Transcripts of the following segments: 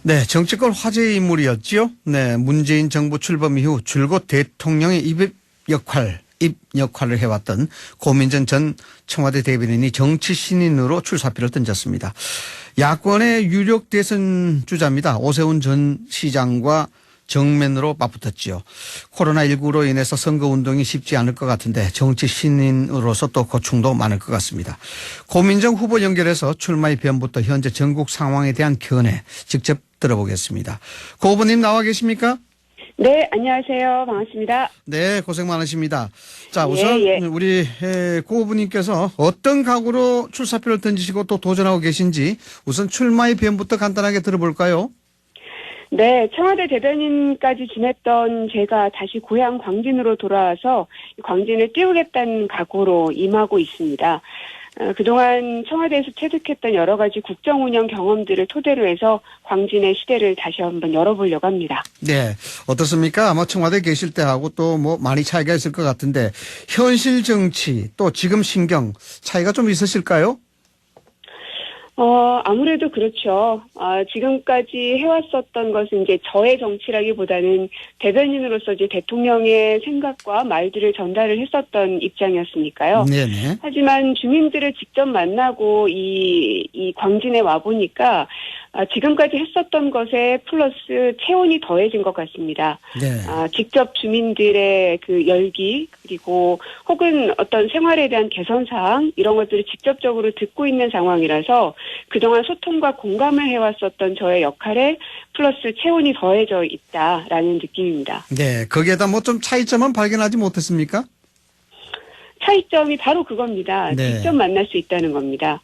네, 정치권 화제의 인물이었지요. 네, 문재인 정부 출범 이후 줄곧 대통령의 입 역할을 해왔던 고민정 전 청와대 대변인이 정치 신인으로 출사표를 던졌습니다. 야권의 유력 대선 주자입니다. 오세훈 전 시장과 정면으로 맞붙었지요. 코로나19로 인해서 선거운동이 쉽지 않을 것 같은데 정치 신인으로서 또 고충도 많을 것 같습니다. 고민정 후보 연결해서 출마의 변부터 현재 전국 상황에 대한 견해 직접 들어보겠습니다. 고 후보님 나와 계십니까? 네, 안녕하세요. 반갑습니다. 네, 고생 많으십니다. 자, 우선 우리 고 후보님께서 어떤 각오로 출사표를 던지시고 또 도전하고 계신지 우선 출마의 변부터 간단하게 들어볼까요? 네, 청와대 대변인까지 지냈던 제가 다시 고향 광진으로 돌아와서 광진을 띄우겠다는 각오로 임하고 있습니다. 그동안 청와대에서 체득했던 여러 가지 국정 운영 경험들을 토대로 해서 광진의 시대를 다시 한번 열어보려고 합니다. 네, 어떻습니까? 아마 청와대 계실 때하고 또 뭐 많이 차이가 있을 것 같은데 현실 정치 또 지금 신경 차이가 좀 있으실까요? 아무래도 그렇죠. 지금까지 해왔었던 것은 이제 저의 정치라기보다는 대변인으로서 이제 대통령의 생각과 말들을 전달을 했었던 입장이었으니까요. 네네. 하지만 주민들을 직접 만나고 이 광진에 와보니까 지금까지 했었던 것에 플러스 체온이 더해진 것 같습니다. 네. 직접 주민들의 그 열기 그리고 혹은 어떤 생활에 대한 개선 사항 이런 것들을 직접적으로 듣고 있는 상황이라서 그동안 소통과 공감을 해왔었던 저의 역할에 플러스 체온이 더해져 있다라는 느낌입니다. 네, 거기에다 뭐 좀 차이점은 발견하지 못했습니까? 차이점이 바로 그겁니다. 네. 직접 만날 수 있다는 겁니다.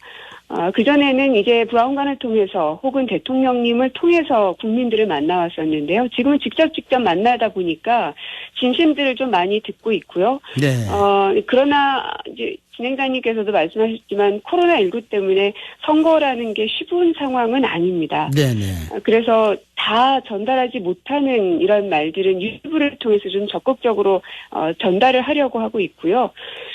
그전에는 이제 브라운관을 통해서 혹은 대통령님을 통해서 국민들을 만나왔었는데요. 지금은 직접 만나다 보니까 진심들을 좀 많이 듣고 있고요. 네. 그러나 이제 진행자님께서도 말씀하셨지만 코로나19 때문에 선거라는 게 쉬운 상황은 아닙니다. 네네. 그래서 다 전달하지 못하는 이런 말들은 유튜브를 통해서 좀 적극적으로 전달을 하려고 하고 있고요.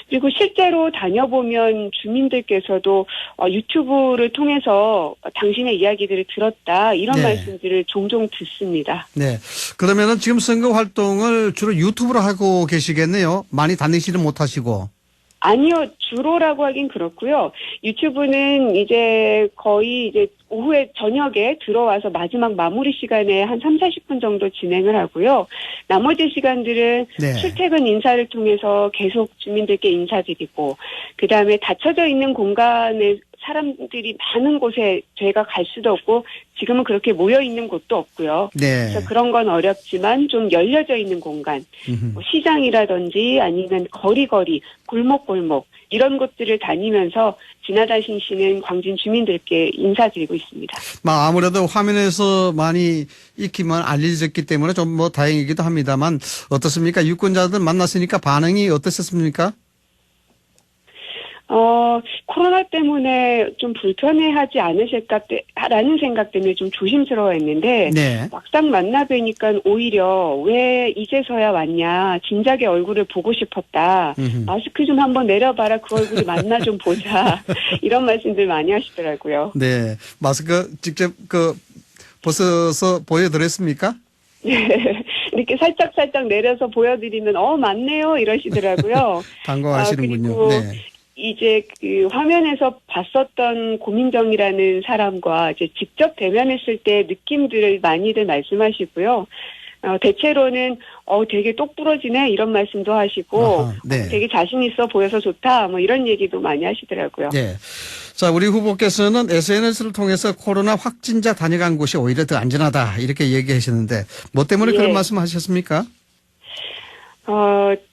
그리고 실제로 다녀보면 주민들께서도 유튜브를 통해서 당신의 이야기들을 들었다 이런 네. 말씀들을 종종 듣습니다. 네. 그러면은 지금 선거 활동을 주로 유튜브로 하고 계시겠네요. 많이 다니지는 못하시고. 아니요, 주로라고 하긴 그렇고요. 유튜브는 이제 거의 이제 오후에 저녁에 들어와서 마지막 마무리 시간에 한 3, 40분 정도 진행을 하고요. 나머지 시간들은 네. 출퇴근 인사를 통해서 계속 주민들께 인사드리고 그다음에 닫혀져 있는 공간에 사람들이 많은 곳에 저희가 갈 수도 없고 지금은 그렇게 모여 있는 곳도 없고요. 네. 그래서 그런 건 어렵지만 좀 열려져 있는 공간, 뭐 시장이라든지 아니면 거리거리, 골목골목 이런 곳들을 다니면서 지나다니시는 광진 주민들께 인사드리고 있습니다. 아무래도 화면에서 많이 익히면 알려졌기 때문에 좀 뭐 다행이기도 합니다만 어떻습니까? 유권자들 만났으니까 반응이 어떠셨습니까? 코로나 때문에 좀 불편해하지 않으실까라는 생각 때문에 좀 조심스러워했는데 네. 막상 만나뵈니까 오히려 왜 이제서야 왔냐 진작에 얼굴을 보고 싶었다 마스크 좀 한번 내려봐라 그 얼굴이 맞나 좀 보자 이런 말씀들 많이 하시더라고요. 네. 마스크 직접 벗어서 보여드렸습니까? 네. 이렇게 살짝 내려서 보여드리면 맞네요 이러시더라고요. 반가워하시는군요. 그리고 네. 이제 그 화면에서 봤었던 고민정이라는 사람과 이제 직접 대면했을 때 느낌들을 많이들 말씀하시고요. 대체로는 되게 똑 부러지네 이런 말씀도 하시고 아하, 네. 되게 자신 있어 보여서 좋다 뭐 이런 얘기도 많이 하시더라고요. 네. 자, 우리 후보께서는 SNS를 통해서 코로나 확진자 다녀간 곳이 오히려 더 안전하다 이렇게 얘기하셨는데 뭐 때문에 그런 말씀하셨습니까?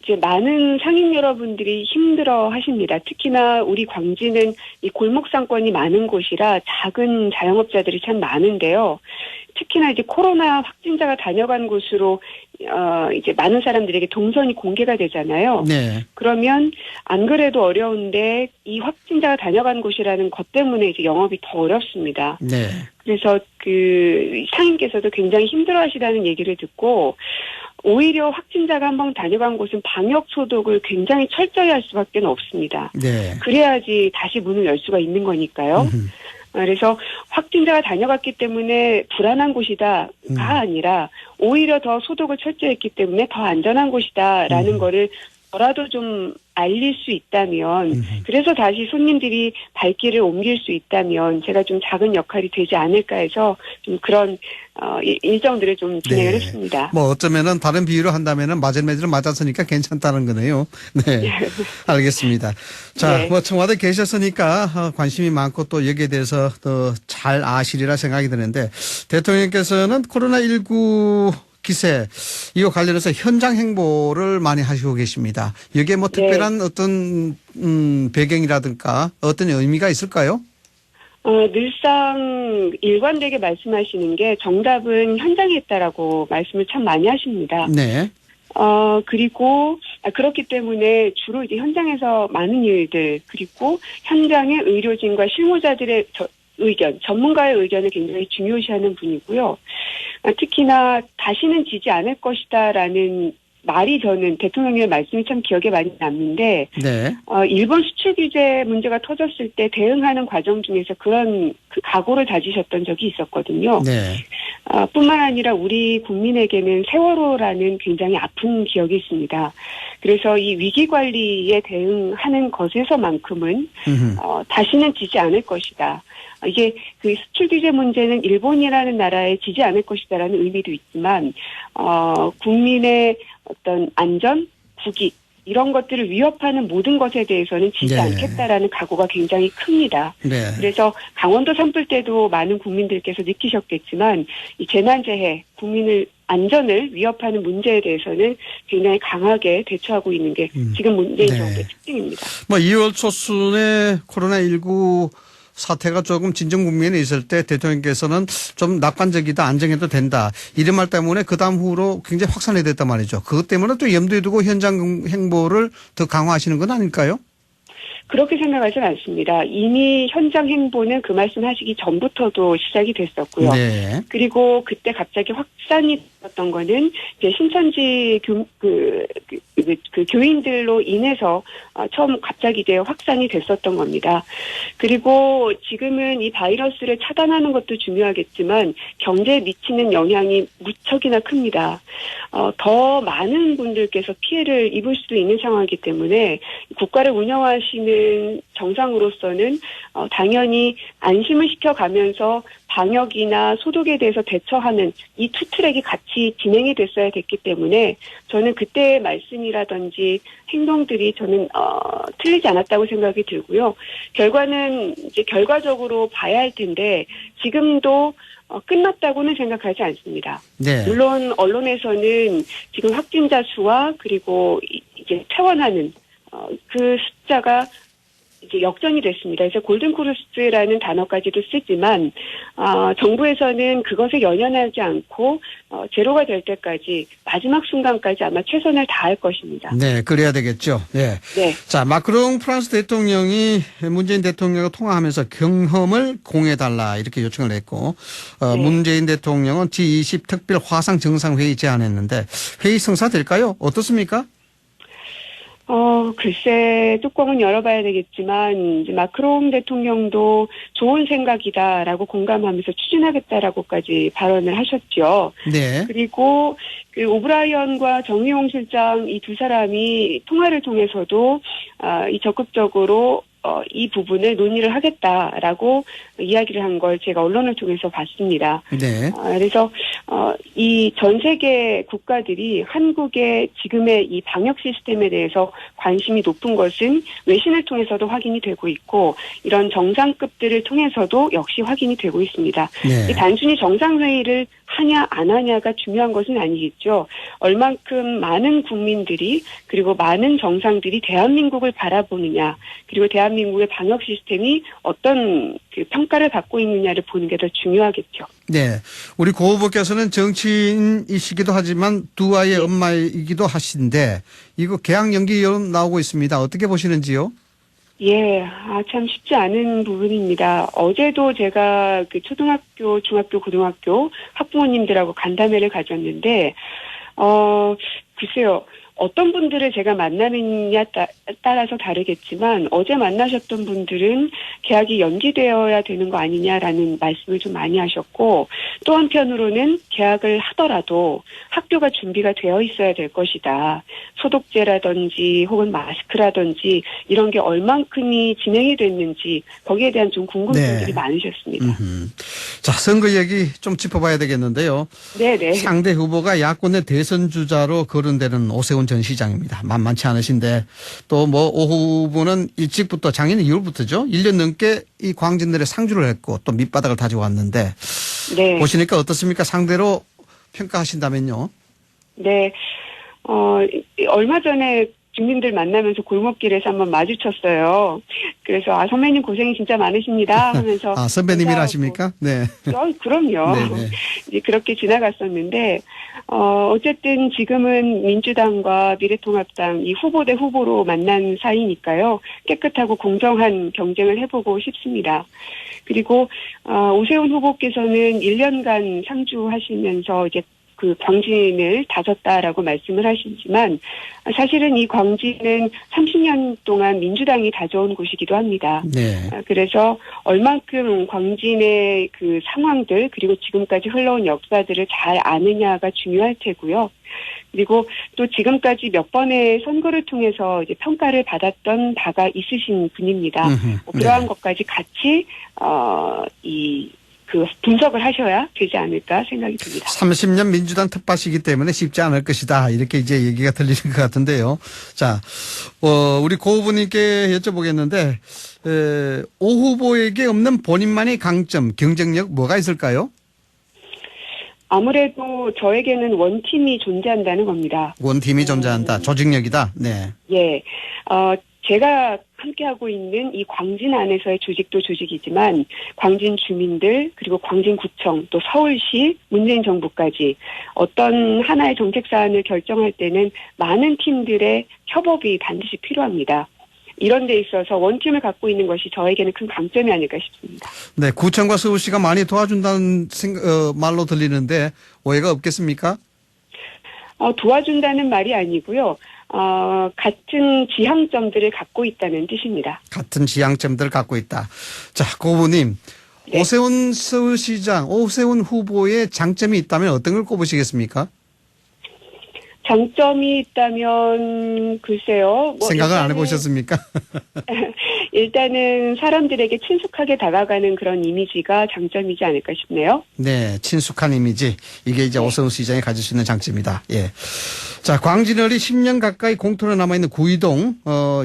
이제 많은 상인 여러분들이 힘들어 하십니다. 특히나 우리 광진은 이 골목 상권이 많은 곳이라 작은 자영업자들이 참 많은데요. 특히나 이제 코로나 확진자가 다녀간 곳으로 이제 많은 사람들에게 동선이 공개가 되잖아요. 네. 그러면 안 그래도 어려운데 이 확진자가 다녀간 곳이라는 것 때문에 이제 영업이 더 어렵습니다. 네. 그래서 그 상인께서도 굉장히 힘들어하시다는 얘기를 듣고 오히려 확진자가 한번 다녀간 곳은 방역 소독을 굉장히 철저히 할 수밖에 없습니다. 네. 그래야지 다시 문을 열 수가 있는 거니까요. 그래서 확진자가 다녀갔기 때문에 불안한 곳이다가 아니라 오히려 더 소독을 철저히 했기 때문에 더 안전한 곳이다라는 거를 저라도 좀 알릴 수 있다면, 그래서 다시 손님들이 발길을 옮길 수 있다면 제가 좀 작은 역할이 되지 않을까 해서 좀 그런 일정들을 좀 진행을 했습니다. 뭐 어쩌면은 다른 비유로 한다면은 맞은 매질을 맞았으니까 괜찮다는 거네요. 네, 알겠습니다. 자, 네. 뭐 청와대 계셨으니까 관심이 많고 또 여기에 대해서 더 잘 아시리라 생각이 드는데, 대통령께서는 코로나19 기세 이와 관련해서 현장 행보를 많이 하시고 계십니다. 여기에 뭐 특별한 어떤 배경이라든가 어떤 의미가 있을까요? 늘상 일관되게 말씀하시는 게 정답은 현장에 있다라고 말씀을 참 많이 하십니다. 네. 그리고 그렇기 때문에 주로 이제 현장에서 많은 일들, 그리고 현장의 의료진과 실무자들의 의견, 전문가의 의견을 굉장히 중요시하는 분이고요. 특히나 다시는 지지 않을 것이다라는 말이 저는 대통령의 말씀이 참 기억에 많이 남는데, 네. 일본 수출 규제 문제가 터졌을 때 대응하는 과정 중에서 그런 각오를 다지셨던 적이 있었거든요. 네. 뿐만 아니라 우리 국민에게는 세월호라는 굉장히 아픈 기억이 있습니다. 그래서 이 위기 관리에 대응하는 것에서만큼은 다시는 지지 않을 것이다. 이게 그 수출 규제 문제는 일본이라는 나라에 지지 않을 것이다라는 의미도 있지만, 국민의 어떤 안전, 국익, 이런 것들을 위협하는 모든 것에 대해서는 지지 네. 않겠다라는 각오가 굉장히 큽니다. 네. 그래서 강원도 산불 때도 많은 국민들께서 느끼셨겠지만, 이 재난재해, 국민을 안전을 위협하는 문제에 대해서는 굉장히 강하게 대처하고 있는 게 지금 문재인 네. 정부의 특징입니다. 뭐 2월 초순에 코로나19 사태가 조금 진정 국면에 있을 때 대통령께서는 좀 낙관적이다, 안정해도 된다, 이런 말 때문에 그 다음 후로 굉장히 확산이 됐단 말이죠. 그것 때문에 또 염두에 두고 현장 행보를 더 강화하시는 건 아닐까요? 그렇게 생각하지는 않습니다. 이미 현장 행보는 그 말씀하시기 전부터도 시작이 됐었고요. 네. 그리고 그때 갑자기 확산이 됐던 거는 이제 신천지 교인들로 인해서 처음 갑자기 이제 확산이 됐었던 겁니다. 그리고 지금은 이 바이러스를 차단하는 것도 중요하겠지만 경제에 미치는 영향이 무척이나 큽니다. 더 많은 분들께서 피해를 입을 수도 있는 상황이기 때문에 국가를 운영하시는 정상으로서는 당연히 안심을 시켜가면서 방역이나 소독에 대해서 대처하는 이 투 트랙이 같이 진행이 됐어야 됐기 때문에 저는 그때의 말씀이라든지 행동들이 저는 틀리지 않았다고 생각이 들고요. 결과는 이제 결과적으로 봐야 할 텐데 지금도 끝났다고는 생각하지 않습니다. 네. 물론 언론에서는 지금 확진자 수와 그리고 이제 퇴원하는 그 숫자가 이제 역전이 됐습니다. 그래서 골든크루스라는 단어까지도 쓰지만 정부에서는 그것에 연연하지 않고 제로가 될 때까지 마지막 순간까지 아마 최선을 다할 것입니다. 네, 그래야 되겠죠. 네. 네. 자, 마크롱 프랑스 대통령이 문재인 대통령과 통화하면서 경험을 공유해달라 이렇게 요청을 했고, 네. 문재인 대통령은 G20 특별 화상 정상회의 제안했는데 회의 성사될까요? 어떻습니까? 글쎄, 뚜껑은 열어봐야 되겠지만, 이제 마크롱 대통령도 좋은 생각이다라고 공감하면서 추진하겠다라고까지 발언을 하셨죠. 네. 그리고 그 오브라이언과 정의용 실장 이 두 사람이 통화를 통해서도, 이 적극적으로 이 부분을 논의를 하겠다라고 이야기를 한 걸 제가 언론을 통해서 봤습니다. 네. 그래서 이 전 세계 국가들이 한국의 지금의 이 방역 시스템에 대해서 관심이 높은 것은 외신을 통해서도 확인이 되고 있고 이런 정상급들을 통해서도 역시 확인이 되고 있습니다. 네. 단순히 정상회의를 하냐 안 하냐가 중요한 것은 아니겠죠. 얼만큼 많은 국민들이 그리고 많은 정상들이 대한민국을 바라보느냐 그리고 대한민국의 방역 시스템이 어떤 그 평가를 받고 있느냐를 보는 게 더 중요하겠죠. 네. 우리 고 후보께서는 정치인이시기도 하지만 두 아이의 엄마이기도 하신데 이거 개학 연기 여론 나오고 있습니다. 어떻게 보시는지요? 예, 참 쉽지 않은 부분입니다. 어제도 제가 그 초등학교, 중학교, 고등학교 학부모님들하고 간담회를 가졌는데, 글쎄요, 어떤 분들을 제가 만나느냐에 따라서 다르겠지만 어제 만나셨던 분들은 계약이 연기되어야 되는 거 아니냐라는 말씀을 좀 많이 하셨고 또 한편으로는 계약을 하더라도 학교가 준비가 되어 있어야 될 것이다. 소독제라든지 혹은 마스크라든지 이런 게 얼만큼이 진행이 됐는지 거기에 대한 좀 궁금증들이 네. 많으셨습니다. 자, 선거 얘기 좀 짚어봐야 되겠는데요. 네네. 상대 후보가 야권의 대선 주자로 거론되는 오세훈 전 시장입니다. 만만치 않으신데 또 뭐 오 후보는 일찍부터 작년 2월부터죠. 1년 넘게 이 광진들의 상주를 했고 또 밑바닥을 다져왔는데 네. 보시니까 어떻습니까? 상대로 평가하신다면요. 네. 얼마 전에 주민들 만나면서 골목길에서 한번 마주쳤어요. 그래서 선배님 고생이 진짜 많으십니다 하면서 아, 선배님이라 인사하고. 하십니까? 네. 그럼요. 네네. 이제 그렇게 지나갔었는데 어쨌든 지금은 민주당과 미래통합당 이 후보 대 후보로 만난 사이니까요. 깨끗하고 공정한 경쟁을 해보고 싶습니다. 그리고 오세훈 후보께서는 1년간 상주하시면서 이제 그 광진을 다졌다라고 말씀을 하시지만 사실은 이 광진은 30년 동안 민주당이 다져온 곳이기도 합니다. 네. 그래서 얼만큼 광진의 그 상황들 그리고 지금까지 흘러온 역사들을 잘 아느냐가 중요할 테고요. 그리고 또 지금까지 몇 번의 선거를 통해서 이제 평가를 받았던 바가 있으신 분입니다. 그러한 네. 것까지 같이 그 분석을 하셔야 되지 않을까 생각이 듭니다. 30년 민주당 텃밭이기 때문에 쉽지 않을 것이다. 이렇게 이제 얘기가 들리는 것 같은데요. 자, 우리 고 후보님께 여쭤보겠는데, 오 후보에게 없는 본인만의 강점, 경쟁력 뭐가 있을까요? 아무래도 저에게는 원팀이 존재한다는 겁니다. 원팀이 존재한다. 조직력이다. 네. 예. 제가 함께하고 있는 이 광진 안에서의 조직도 조직이지만 광진 주민들 그리고 광진구청 또 서울시 문재인 정부까지 어떤 하나의 정책 사안을 결정할 때는 많은 팀들의 협업이 반드시 필요합니다. 이런 데 있어서 원팀을 갖고 있는 것이 저에게는 큰 강점이 아닐까 싶습니다. 네. 구청과 서울시가 많이 도와준다는 말로 들리는데 오해가 없겠습니까? 도와준다는 말이 아니고요. 같은 지향점들을 갖고 있다는 뜻입니다. 같은 지향점들을 갖고 있다. 자, 고 후보님. 네. 오세훈 서울시장, 오세훈 후보의 장점이 있다면 어떤 걸 꼽으시겠습니까? 장점이 있다면 글쎄요. 생각을 안 해보셨습니까? 일단은 사람들에게 친숙하게 다가가는 그런 이미지가 장점이지 않을까 싶네요. 네, 친숙한 이미지. 이게 이제 오세훈 시장이 가질 수 있는 장점이다. 예. 자, 광진을이 10년 가까이 공터로 남아있는 구이동,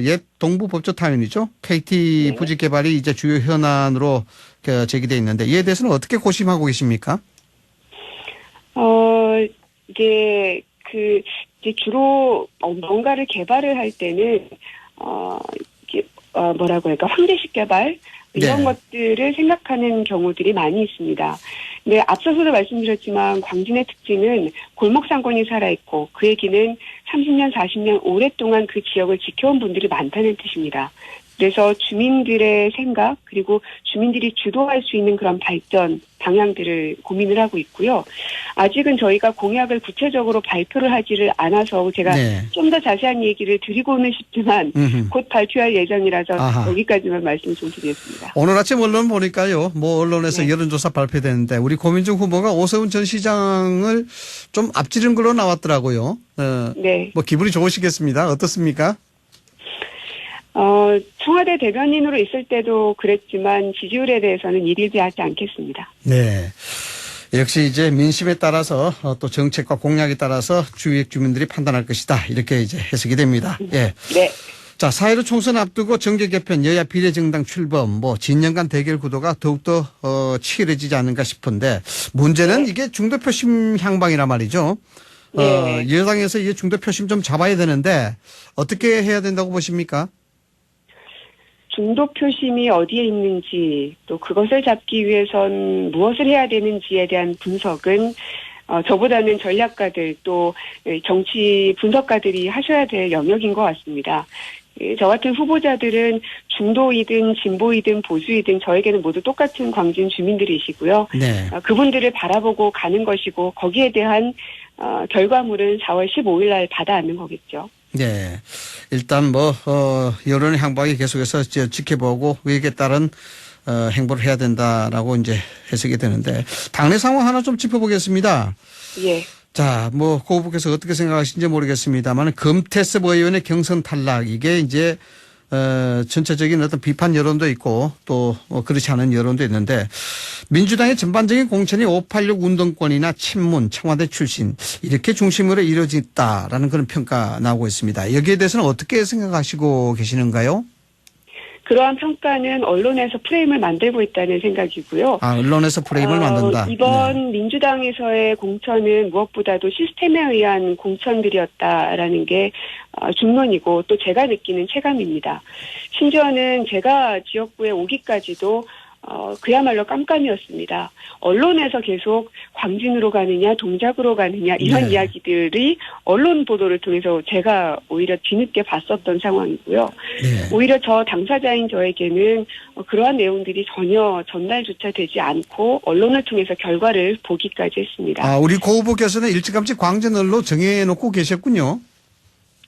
옛 동부법조타운이죠. KT 부지 개발이 이제 주요 현안으로 제기되어 있는데 이에 대해서는 어떻게 고심하고 계십니까? 이제 주로 뭔가를 개발을 할 때는 뭐라고 할까 황제식 개발 이런 네. 것들을 생각하는 경우들이 많이 있습니다. 네, 앞서서도 말씀드렸지만 광진의 특징은 골목 상권이 살아있고 그 얘기는 30년, 40년 오랫동안 그 지역을 지켜온 분들이 많다는 뜻입니다. 그래서 주민들의 생각 그리고 주민들이 주도할 수 있는 그런 발전 방향들을 고민을 하고 있고요. 아직은 저희가 공약을 구체적으로 발표를 하지를 않아서 제가 네. 좀 더 자세한 얘기를 드리고는 싶지만 곧 발표할 예정이라서 아하. 여기까지만 말씀 좀 드리겠습니다. 오늘 아침 언론 보니까요. 뭐 언론에서 네. 여론조사 발표됐는데 우리 고민중 후보가 오세훈 전 시장을 좀 앞지른 걸로 나왔더라고요. 네. 뭐 기분이 좋으시겠습니다. 어떻습니까? 청와대 대변인으로 있을 때도 그랬지만 지지율에 대해서는 일일비하지 않겠습니다. 네. 역시 이제 민심에 따라서 또 정책과 공약에 따라서 주위의 주민들이 판단할 것이다. 이렇게 이제 해석이 됩니다. 예. 네. 자, 4.15 총선 앞두고 정계 개편, 여야 비례정당 출범, 뭐 진영간 대결 구도가 더욱더 치열해지지 않는가 싶은데 문제는 네. 이게 중도 표심 향방이란 말이죠. 네. 여당에서 이게 중도 표심 좀 잡아야 되는데 어떻게 해야 된다고 보십니까? 중도 표심이 어디에 있는지 또 그것을 잡기 위해선 무엇을 해야 되는지에 대한 분석은 저보다는 전략가들 또 정치 분석가들이 하셔야 될 영역인 것 같습니다. 저 같은 후보자들은 중도이든 진보이든 보수이든 저에게는 모두 똑같은 광진 주민들이시고요. 네. 그분들을 바라보고 가는 것이고 거기에 대한 결과물은 4월 15일 날 받아안는 거겠죠. 네. 일단 여론의 향방이 계속해서 지켜보고 위기에 따른 행보를 해야 된다라고 이제 해석이 되는데 당내 상황 하나 좀 짚어보겠습니다. 예. 자, 고 후보께서 어떻게 생각하시는지 모르겠습니다만 금태섭 의원의 경선 탈락 이게 이제 전체적인 어떤 비판 여론도 있고 또 그렇지 않은 여론도 있는데 민주당의 전반적인 공천이 586 운동권이나 친문, 청와대 출신 이렇게 중심으로 이루어졌다라는 그런 평가 나오고 있습니다. 여기에 대해서는 어떻게 생각하시고 계시는가요? 그러한 평가는 언론에서 프레임을 만들고 있다는 생각이고요. 언론에서 프레임을 만든다. 이번 민주당에서의 공천은 무엇보다도 시스템에 의한 공천들이었다라는 게 중론이고 또 제가 느끼는 체감입니다. 심지어는 제가 지역구에 오기까지도 그야말로 깜깜이었습니다. 언론에서 계속 광진으로 가느냐 동작으로 가느냐 이런 이야기들이 언론 보도를 통해서 제가 오히려 뒤늦게 봤었던 상황이고요. 오히려 저 당사자인 저에게는 그러한 내용들이 전혀 전달조차 되지 않고 언론을 통해서 결과를 보기까지 했습니다. 우리 고 후보께서는 일찌감치 광진을로 정해놓고 계셨군요.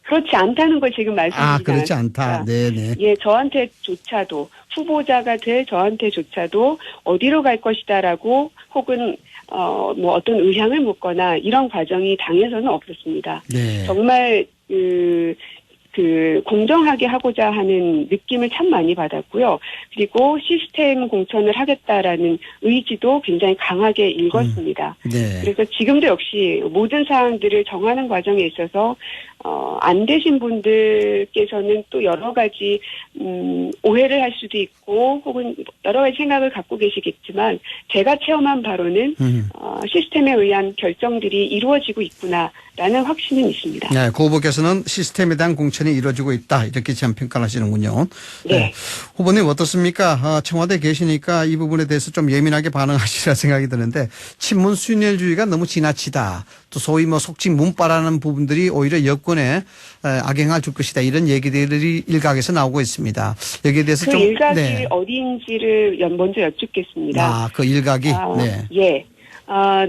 그렇지 않다는 걸 지금 말씀드리지 그렇지 않다. 네네. 예, 저한테조차도 후보자가 될 저한테조차도 어디로 갈 것이다라고 혹은 어떤 의향을 묻거나 이런 과정이 당에서는 없었습니다. 네. 정말 공정하게 하고자 하는 느낌을 참 많이 받았고요. 그리고 시스템 공천을 하겠다라는 의지도 굉장히 강하게 읽었습니다. 네. 그래서 지금도 역시 모든 사항들을 정하는 과정에 있어서 안 되신 분들께서는 또 여러 가지 오해를 할 수도 있고 혹은 여러 가지 생각을 갖고 계시겠지만 제가 체험한 바로는 시스템에 의한 결정들이 이루어지고 있구나라는 확신은 있습니다. 네, 고 후보께서는 시스템에 대한 공천이 이루어지고 있다 이렇게 참 평가를 하시는군요. 네. 후보님 어떻습니까? 청와대에 계시니까 이 부분에 대해서 좀 예민하게 반응하시리라 생각이 드는데 친문 순혈주의가 너무 지나치다. 또 소위 속칭 문파라는 부분들이 오히려 여권에 악영향을 줄 것이다. 이런 얘기들이 일각에서 나오고 있습니다. 여기에 대해서 그 좀. 일각이 어디인지를 먼저 여쭙겠습니다. 그 일각이? 네. 예.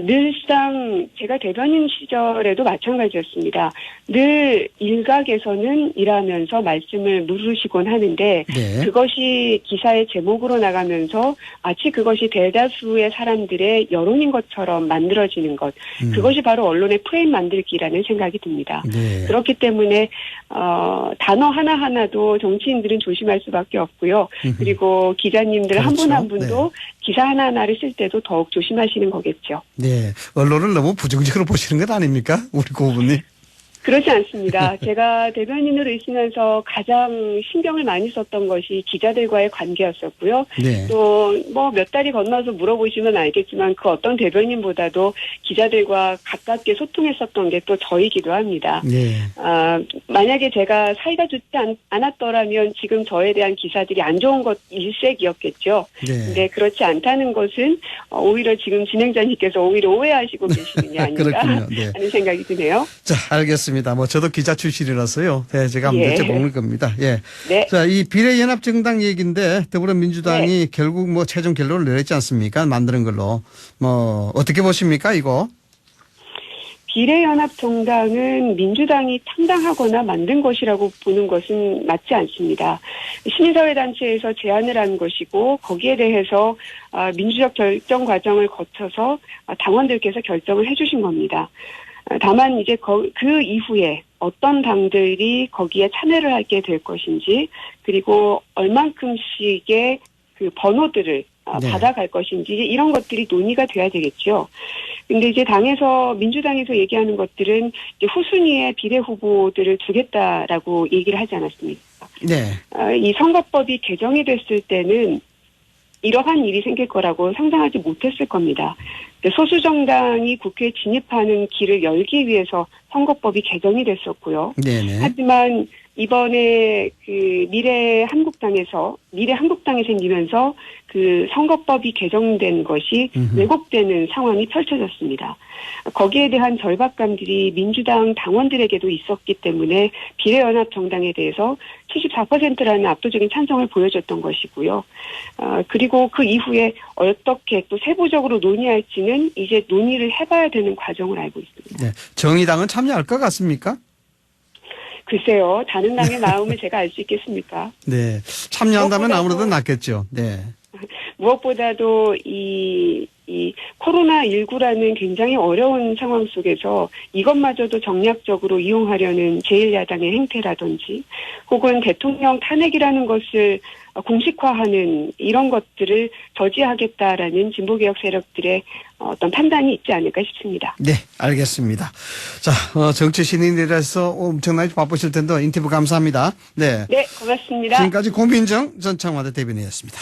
늘상 제가 대변인 시절에도 마찬가지였습니다. 늘 일각에서는 일하면서 말씀을 물으시곤 하는데 네. 그것이 기사의 제목으로 나가면서 마치 그것이 대다수의 사람들의 여론인 것처럼 만들어지는 것. 그것이 바로 언론의 프레임 만들기라는 생각이 듭니다. 네. 그렇기 때문에 단어 하나하나도 정치인들은 조심할 수밖에 없고요. 그리고 기자님들 한 분 한 분도 기사 하나하나를 쓸 때도 더욱 조심하시는 거겠죠. 네. 언론을 너무 부정적으로 보시는 것 아닙니까? 우리 고 후보님. 그렇지 않습니다. 제가 대변인으로 있으면서 가장 신경을 많이 썼던 것이 기자들과의 관계였었고요. 네. 또 몇 달이 건너서 물어보시면 알겠지만 그 어떤 대변인보다도 기자들과 가깝게 소통했었던 게 또 저이기도 합니다. 네. 만약에 제가 사이가 좋지 않았더라면 지금 저에 대한 기사들이 안 좋은 것 일색이었겠죠. 네. 근데 그렇지 않다는 것은 오히려 지금 진행자님께서 오히려 오해하시고 계시는 게 아닌가 그렇군요. 네. 하는 생각이 드네요. 자, 알겠습니다. 저도 기자 출신이라서요. 네, 제가 한번 여쭤보는 겁니다. 예. 네. 자, 이 비례연합정당 얘기인데 더불어민주당이 결국 최종 결론을 내렸지 않습니까? 만드는 걸로. 어떻게 보십니까, 이거? 비례연합정당은 민주당이 창당하거나 만든 것이라고 보는 것은 맞지 않습니다. 시민사회단체에서 제안을 한 것이고 거기에 대해서 민주적 결정 과정을 거쳐서 당원들께서 결정을 해주신 겁니다. 다만 이제 그 이후에 어떤 당들이 거기에 참여를 하게 될 것인지 그리고 얼만큼씩의 그 번호들을 받아갈 것인지 이런 것들이 논의가 돼야 되겠죠. 근데 이제 민주당에서 얘기하는 것들은 이제 후순위의 비례 후보들을 두겠다라고 얘기를 하지 않았습니까? 네. 이 선거법이 개정이 됐을 때는 이러한 일이 생길 거라고 상상하지 못했을 겁니다. 소수 정당이 국회에 진입하는 길을 열기 위해서 선거법이 개정이 됐었고요. 네네. 하지만 이번에 그 미래 한국당이 생기면서 그 선거법이 개정된 것이 왜곡되는 상황이 펼쳐졌습니다. 거기에 대한 절박감들이 민주당 당원들에게도 있었기 때문에 비례연합 정당에 대해서 74%라는 압도적인 찬성을 보여줬던 것이고요. 그리고 그 이후에 어떻게 또 세부적으로 논의할지는 이제 논의를 해봐야 되는 과정을 알고 있습니다. 네. 정의당은 참여할 것 같습니까? 글쎄요. 다른 당의 마음을 제가 알 수 있겠습니까? 네. 참여한다면 아무래도 낫겠죠. 네. 무엇보다도 이 코로나19라는 굉장히 어려운 상황 속에서 이것마저도 정략적으로 이용하려는 제1야당의 행태라든지 혹은 대통령 탄핵이라는 것을 공식화하는 이런 것들을 저지하겠다라는 진보개혁 세력들의 어떤 판단이 있지 않을까 싶습니다. 네, 알겠습니다. 자, 정치 신인이라서 엄청나게 바쁘실 텐데 인터뷰 감사합니다. 네. 네, 고맙습니다. 지금까지 고민정 전 청와대 대변인이었습니다.